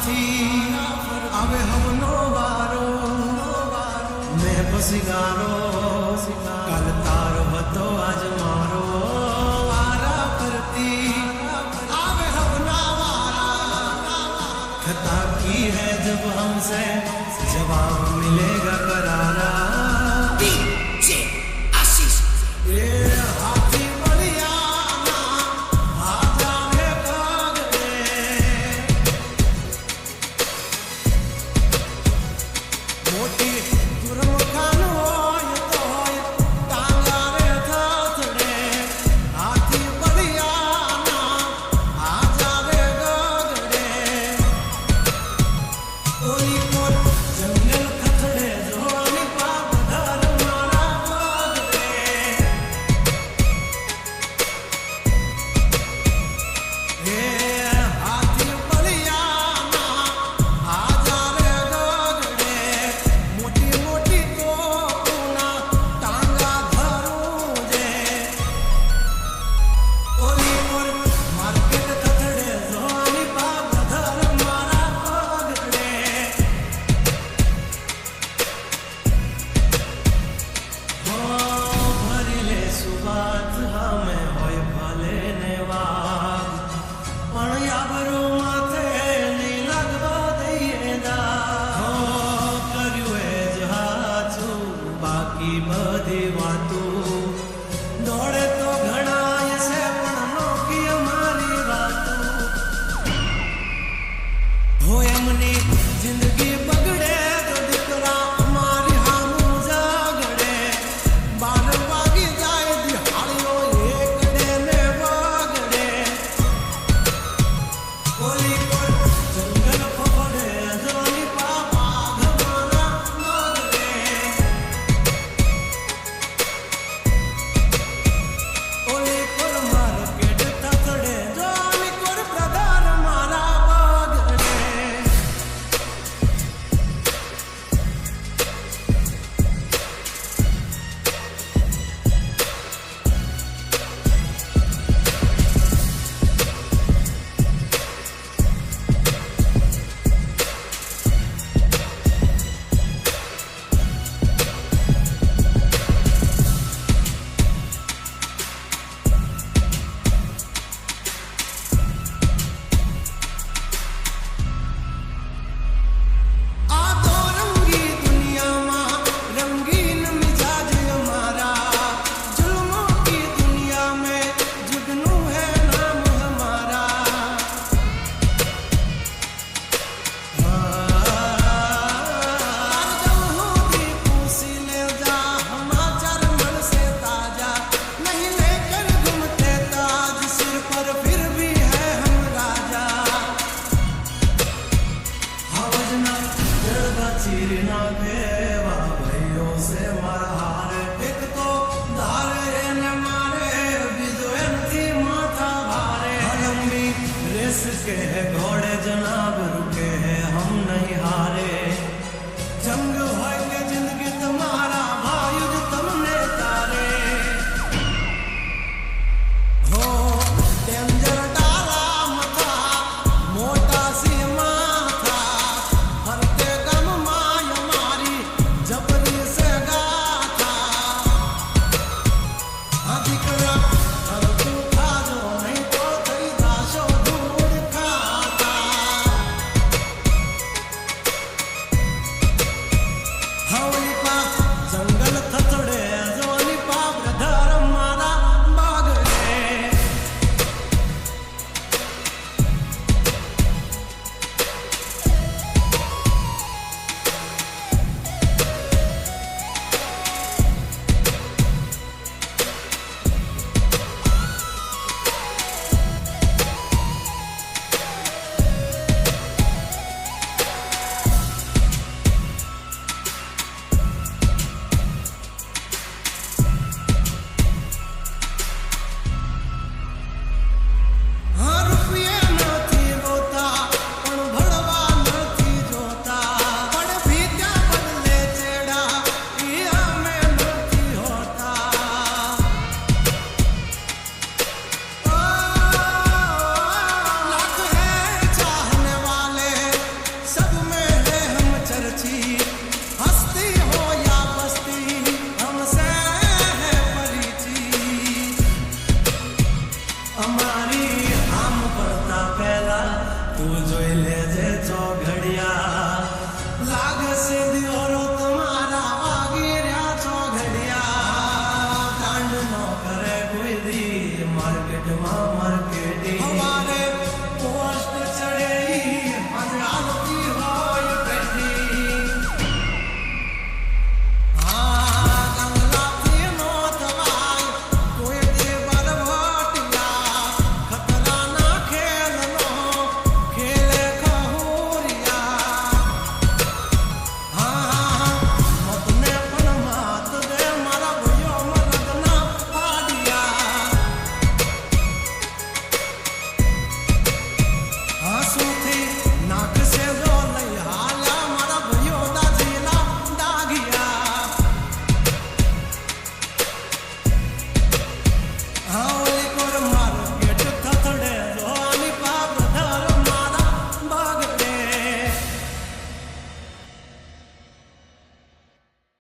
आवे हमनो वारो मैं पसिगारो कल तारो हतो आज मारो वारा करती आवे हमना वारा खता की है जब हमसे जवाब मिलेगा करारा डीजे आशीष हाथी बधी वातो दौड़े तो घना से पण नोकी हमारी वातो हो एमनी जिंदगी बगड़े तो दिकरा हमारी हामू जागड़े 12 वागी जाए दिहाड़ियों एकड़े ने वागड़े कोली कोल जंगल पकड़े जोनी पापा घमाना मागड़े चीरना भेवा भाइयों से मार एक तो धारे न मारे बिजोन थी माथा भारे लंबी रेस के है घोड़े जनाब रुके हैं हम नहीं हारे जंग होए के जिंदगी तुम्हारा भाई तुमने तारे हो डेंजर डाला मथा मोटा सी माथा हरते गम जबरी से गाथा अधिकरा हर तू खा जो नहीं तो तेरी दाशो दूर खाता લાગે સીધી